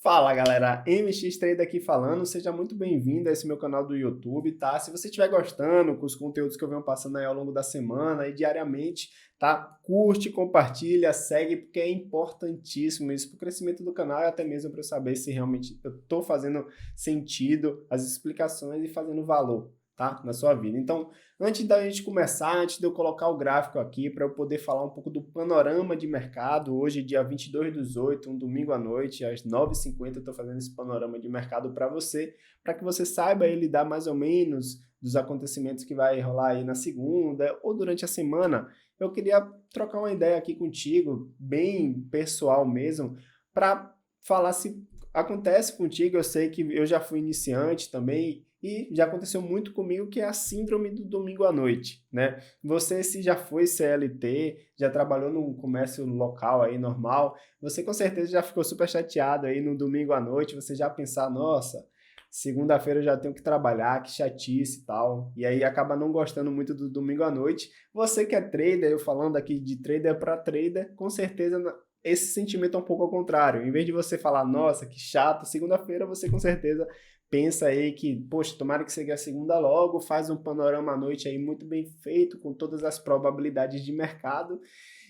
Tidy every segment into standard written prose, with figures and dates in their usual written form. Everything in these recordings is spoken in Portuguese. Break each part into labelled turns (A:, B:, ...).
A: Fala galera, MX Trader aqui falando, seja muito bem-vindo a esse meu canal do YouTube, tá? Se você estiver gostando com os conteúdos que eu venho passando aí ao longo da semana e diariamente, tá? Curte, compartilha, segue, porque é importantíssimo isso para o crescimento do canal e até mesmo para eu saber se realmente eu estou fazendo sentido as explicações e fazendo valor, tá? Na sua vida. Então, antes da gente começar, antes de eu colocar o gráfico aqui para eu poder falar um pouco do panorama de mercado, hoje dia 22/8, um domingo à noite, às 9h50 eu estou fazendo esse panorama de mercado para que você saiba aí lidar mais ou menos dos acontecimentos que vai rolar aí na segunda ou durante a semana. Eu queria trocar uma ideia aqui contigo, bem pessoal mesmo, para falar se acontece contigo. Eu sei que eu já fui iniciante também, e já aconteceu muito comigo, que é a síndrome do domingo à noite, né? Você, se já foi CLT, já trabalhou num comércio local aí normal, você com certeza já ficou super chateado aí no domingo à noite, você já pensar, nossa, segunda-feira eu já tenho que trabalhar, que chatice e tal, e aí acaba não gostando muito do domingo à noite. Você que é trader, eu falando aqui de trader para trader, com certeza esse sentimento é um pouco ao contrário. Em vez de você falar, nossa, que chato, segunda-feira, você com certeza pensa aí que, poxa, tomara que chegue a segunda logo, faz um panorama à noite aí muito bem feito, com todas as probabilidades de mercado,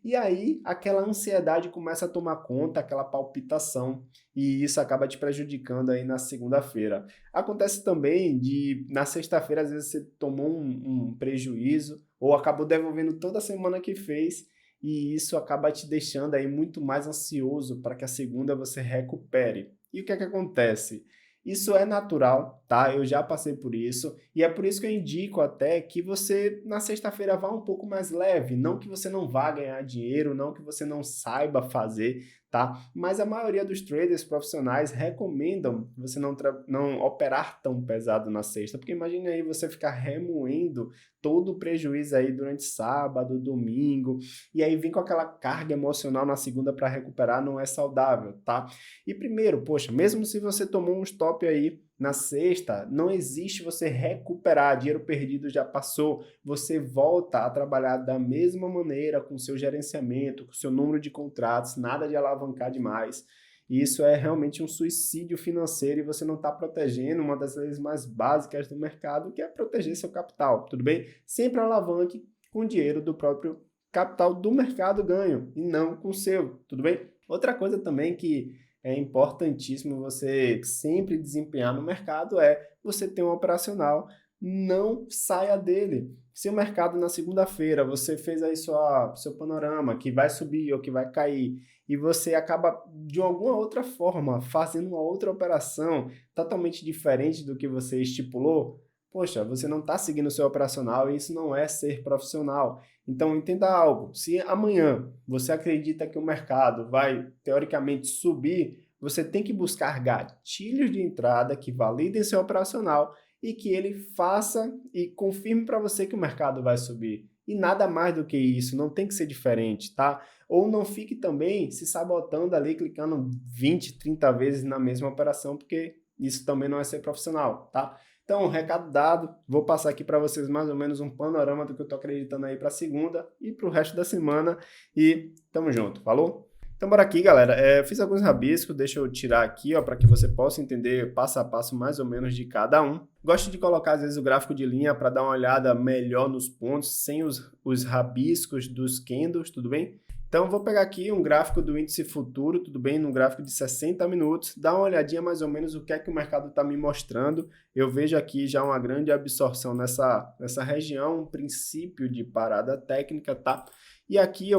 A: e aí aquela ansiedade começa a tomar conta, aquela palpitação, e isso acaba te prejudicando aí na segunda-feira. Acontece também de, na sexta-feira, às vezes você tomou um prejuízo, ou acabou devolvendo toda a semana que fez, e isso acaba te deixando aí muito mais ansioso para que a segunda você recupere. E o que é que acontece? Isso é natural, tá? Eu já passei por isso, e é por isso que eu indico até que você na sexta-feira vá um pouco mais leve, não que você não vá ganhar dinheiro, não que você não saiba fazer, tá? Mas a maioria dos traders profissionais recomendam você não operar tão pesado na sexta, porque imagine aí você ficar remoendo todo o prejuízo aí durante sábado, domingo, e aí vir com aquela carga emocional na segunda para recuperar não é saudável, tá? E primeiro, poxa, mesmo se você tomou um stop aí na sexta, não existe você recuperar, dinheiro perdido já passou, você volta a trabalhar da mesma maneira, com seu gerenciamento, com seu número de contratos, nada de alavancar demais. E isso é realmente um suicídio financeiro e você não está protegendo uma das leis mais básicas do mercado, que é proteger seu capital, tudo bem? Sempre alavanque com dinheiro do próprio capital do mercado ganho e não com o seu, tudo bem? Outra coisa também que é importantíssimo você sempre desempenhar no mercado é você ter um operacional, não saia dele. Se o mercado na segunda-feira você fez aí seu panorama que vai subir ou que vai cair e você acaba de alguma outra forma fazendo uma outra operação totalmente diferente do que você estipulou, poxa, você não está seguindo o seu operacional e isso não é ser profissional. Então entenda algo, se amanhã você acredita que o mercado vai teoricamente subir, você tem que buscar gatilhos de entrada que validem seu operacional e que ele faça e confirme para você que o mercado vai subir. E nada mais do que isso, não tem que ser diferente, tá? Ou não fique também se sabotando ali, clicando 20, 30 vezes na mesma operação, porque isso também não é ser profissional, tá? Então, recado dado, vou passar aqui para vocês mais ou menos um panorama do que eu estou acreditando aí para segunda e para o resto da semana. E tamo junto, falou? Então, bora aqui, galera. Eu fiz alguns rabiscos, deixa eu tirar aqui, ó, para que você possa entender passo a passo mais ou menos de cada um. Gosto de colocar, às vezes, o gráfico de linha para dar uma olhada melhor nos pontos, sem os rabiscos dos candles, tudo bem? Então, vou pegar aqui um gráfico do índice futuro, tudo bem? Num gráfico de 60 minutos, dá uma olhadinha mais ou menos o que é que o mercado está me mostrando. Eu vejo aqui já uma grande absorção nessa região, um princípio de parada técnica, tá? E aqui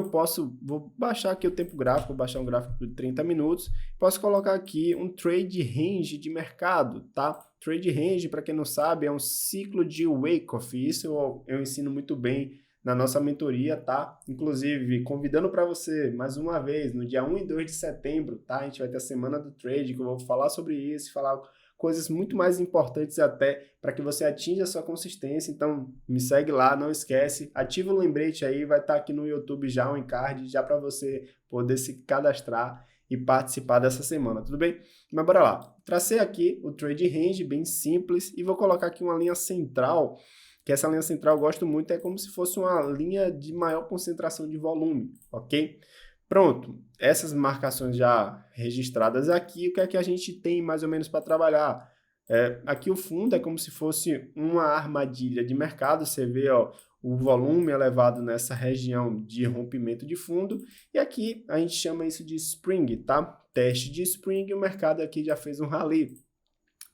A: vou baixar aqui o tempo gráfico, vou baixar um gráfico de 30 minutos, posso colocar aqui um trade range de mercado, tá? Trade range, para quem não sabe, é um ciclo de Wyckoff, isso eu ensino muito bem na nossa mentoria, tá? Inclusive, convidando para você, mais uma vez, no dia 1 e 2 de setembro, tá? A gente vai ter a semana do trade, que eu vou falar sobre isso, falar coisas muito mais importantes até para que você atinja a sua consistência. Então, me segue lá, não esquece, ativa o lembrete aí, vai estar aqui no YouTube já um encard, já para você poder se cadastrar e participar dessa semana, tudo bem? Mas bora lá. Tracei aqui o trade range, bem simples, e vou colocar aqui uma linha central, que essa linha central eu gosto muito, é como se fosse uma linha de maior concentração de volume, ok? Pronto, essas marcações já registradas aqui, o que é que a gente tem mais ou menos para trabalhar? Aqui o fundo é como se fosse uma armadilha de mercado, você vê ó, o volume elevado nessa região de rompimento de fundo, e aqui a gente chama isso de spring, tá? Teste de spring, o mercado aqui já fez um rally.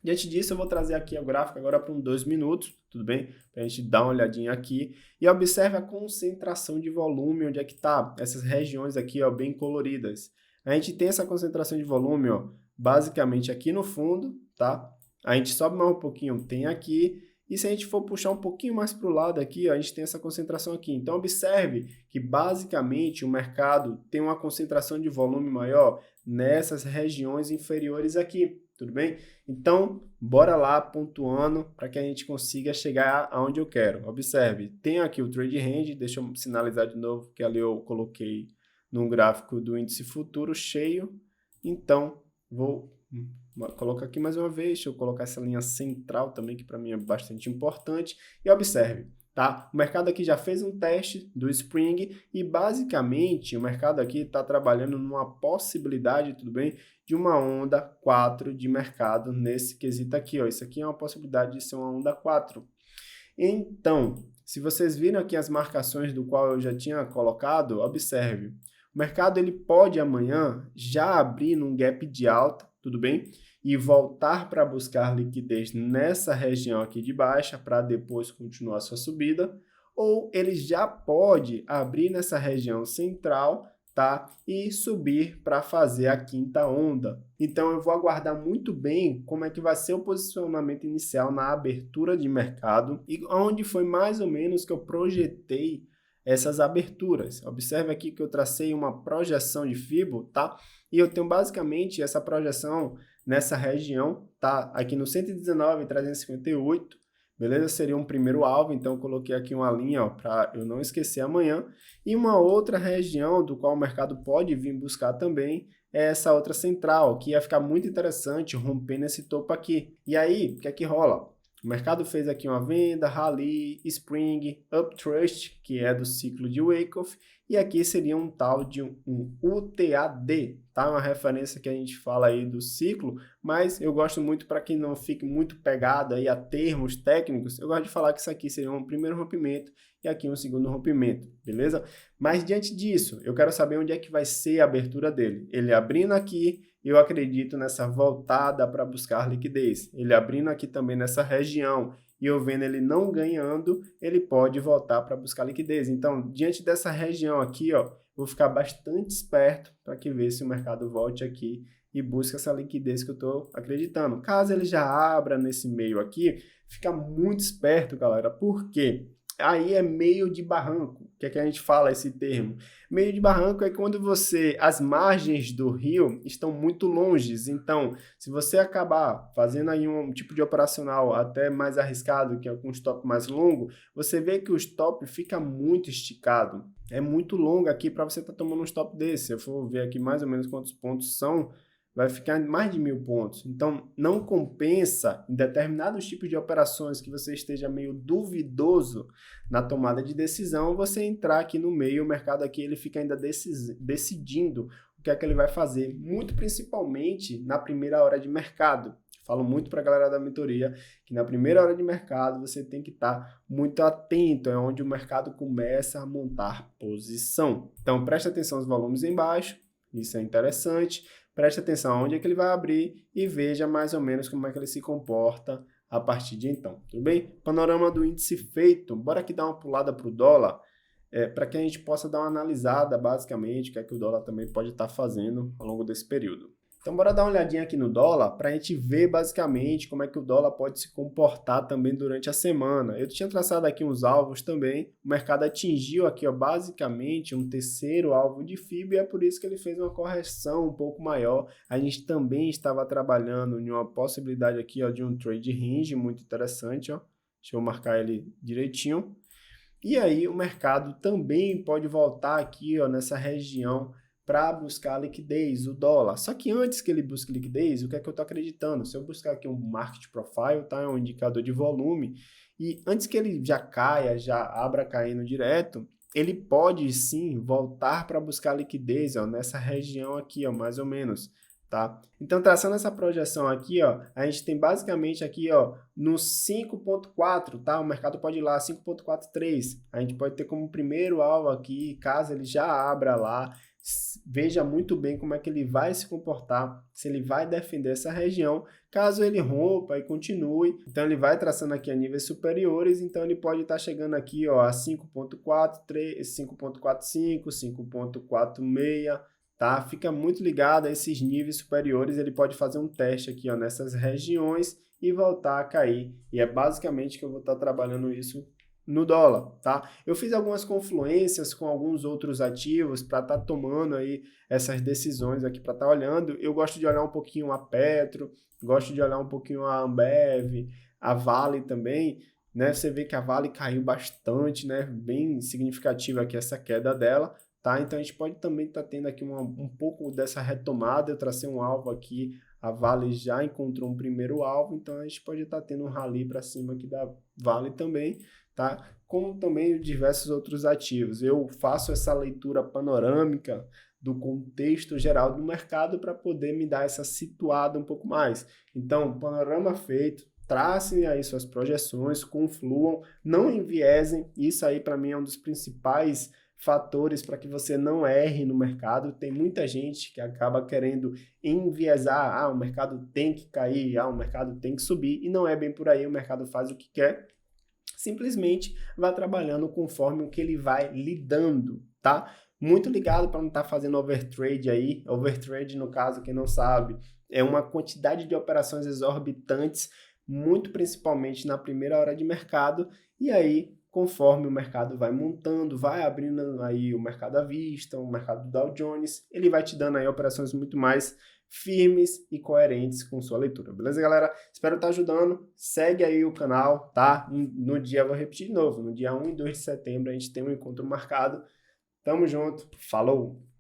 A: Diante disso, eu vou trazer aqui o gráfico agora para 2 minutos, tudo bem? Para a gente dar uma olhadinha aqui. E observe a concentração de volume, onde é que está essas regiões aqui, ó, bem coloridas. A gente tem essa concentração de volume, ó, basicamente aqui no fundo, tá? A gente sobe mais um pouquinho, tem aqui. E se a gente for puxar um pouquinho mais para o lado aqui, ó, a gente tem essa concentração aqui. Então, observe que basicamente o mercado tem uma concentração de volume maior nessas regiões inferiores aqui. Tudo bem? Então, bora lá pontuando para que a gente consiga chegar aonde eu quero. Observe, tem aqui o Trade Range, deixa eu sinalizar de novo que ali eu coloquei num gráfico do índice futuro cheio. Então, vou colocar aqui mais uma vez, deixa eu colocar essa linha central também, que para mim é bastante importante. E observe, tá? O mercado aqui já fez um teste do Spring e basicamente o mercado aqui está trabalhando numa possibilidade, tudo bem, de uma onda 4 de mercado nesse quesito aqui, ó. Isso aqui é uma possibilidade de ser uma onda 4. Então, se vocês viram aqui as marcações do qual eu já tinha colocado, observe. O mercado ele pode amanhã já abrir num gap de alta, tudo bem? E voltar para buscar liquidez nessa região aqui de baixa para depois continuar sua subida, ou ele já pode abrir nessa região central, tá? E subir para fazer a quinta onda. Então eu vou aguardar muito bem como é que vai ser o posicionamento inicial na abertura de mercado e onde foi mais ou menos que eu projetei essas aberturas. Observe aqui que eu tracei uma projeção de Fibo, tá? E eu tenho basicamente essa projeção nessa região, tá? Aqui no 119,358, beleza? Seria um primeiro alvo, então eu coloquei aqui uma linha, ó, para eu não esquecer amanhã. E uma outra região do qual o mercado pode vir buscar também é essa outra central, que ia ficar muito interessante rompendo esse topo aqui. E aí, o que é que rola? O mercado fez aqui uma venda, rally, spring, uptrust, que é do ciclo de Wyckoff, e aqui seria um tal de um UTAD, tá? Uma referência que a gente fala aí do ciclo, mas eu gosto muito para quem não fique muito pegado aí a termos técnicos, eu gosto de falar que isso aqui seria um primeiro rompimento e aqui um segundo rompimento, beleza? Mas diante disso, eu quero saber onde é que vai ser a abertura dele. Ele abrindo aqui, eu acredito nessa voltada para buscar liquidez. Ele abrindo aqui também nessa região e eu vendo ele não ganhando, ele pode voltar para buscar liquidez. Então, diante dessa região aqui, ó, vou ficar bastante esperto para que ver se o mercado volte aqui e busque essa liquidez que eu estou acreditando. Caso ele já abra nesse meio aqui, fica muito esperto, galera. Por quê? Aí é meio de barranco. O que é que a gente fala esse termo? Meio de barranco é quando as margens do rio estão muito longes. Então, se você acabar fazendo aí um tipo de operacional até mais arriscado, que é com um stop mais longo, você vê que o stop fica muito esticado. É muito longo aqui para você estar tomando um stop desse. Se eu for ver aqui mais ou menos quantos pontos são, vai ficar mais de 1.000 pontos. Então, não compensa em determinados tipos de operações que você esteja meio duvidoso na tomada de decisão, você entrar aqui no meio, o mercado aqui ele fica ainda decidindo o que é que ele vai fazer, muito principalmente na primeira hora de mercado. Falo muito para a galera da mentoria que na primeira hora de mercado você tem que estar muito atento, é onde o mercado começa a montar posição. Então, preste atenção aos volumes embaixo, isso é interessante. Preste atenção onde é que ele vai abrir e veja mais ou menos como é que ele se comporta a partir de então, tudo bem? Panorama do índice feito, bora aqui dar uma pulada para o dólar, para que a gente possa dar uma analisada basicamente o que é que o dólar também pode estar fazendo ao longo desse período. Então, bora dar uma olhadinha aqui no dólar para a gente ver basicamente como é que o dólar pode se comportar também durante a semana. Eu tinha traçado aqui uns alvos também. O mercado atingiu aqui, ó, basicamente um terceiro alvo de FIB e é por isso que ele fez uma correção um pouco maior. A gente também estava trabalhando em uma possibilidade aqui, ó, de um trade range muito interessante, ó. Deixa eu marcar ele direitinho. E aí o mercado também pode voltar aqui, ó, nessa região para buscar liquidez, o dólar. Só que antes que ele busque liquidez, o que é que eu estou acreditando? Se eu buscar aqui um market profile, tá? É um indicador de volume, e antes que ele já caia, já abra caindo direto, ele pode sim voltar para buscar liquidez, ó, nessa região aqui, ó, mais ou menos, tá? Então, traçando essa projeção aqui, ó, a gente tem basicamente aqui, ó, no 5.4, tá? O mercado pode ir lá 5.43. A gente pode ter como primeiro alvo aqui, caso ele já abra lá, veja muito bem como é que ele vai se comportar, se ele vai defender essa região. Caso ele rompa e continue, então ele vai traçando aqui a níveis superiores, então ele pode estar chegando aqui, ó, a 5.43, 5.45, 5.46, tá? Fica muito ligado a esses níveis superiores, ele pode fazer um teste aqui, ó, nessas regiões e voltar a cair. E é basicamente que eu vou estar trabalhando isso no dólar, tá? Eu fiz algumas confluências com alguns outros ativos para estar tomando aí essas decisões aqui, para estar olhando. Eu gosto de olhar um pouquinho a Petro, gosto de olhar um pouquinho a Ambev, a Vale também, né? Você vê que a Vale caiu bastante, né? Bem significativa aqui essa queda dela, tá? Então a gente pode também estar tendo aqui um pouco dessa retomada. Eu tracei um alvo aqui, a Vale já encontrou um primeiro alvo, então a gente pode estar tendo um rally para cima aqui da Vale também, tá? Como também diversos outros ativos. Eu faço essa leitura panorâmica do contexto geral do mercado para poder me dar essa situada um pouco mais. Então, panorama feito, tracem aí suas projeções, confluam, não enviesem. Isso aí para mim é um dos principais fatores para que você não erre no mercado. Tem muita gente que acaba querendo enviesar, o mercado tem que cair, o mercado tem que subir, e não é bem por aí. O mercado faz o que quer, simplesmente vá trabalhando conforme o que ele vai lhe dando, tá? Muito ligado para não estar fazendo overtrade aí. Overtrade, no caso, quem não sabe, é uma quantidade de operações exorbitantes, muito principalmente na primeira hora de mercado, e aí, conforme o mercado vai montando, vai abrindo aí o mercado à vista, o mercado do Dow Jones, ele vai te dando aí operações muito mais firmes e coerentes com sua leitura. Beleza, galera? Espero estar ajudando. Segue aí o canal, tá? No dia, vou repetir de novo, no dia 1 e 2 de setembro a gente tem um encontro marcado. Tamo junto. Falou!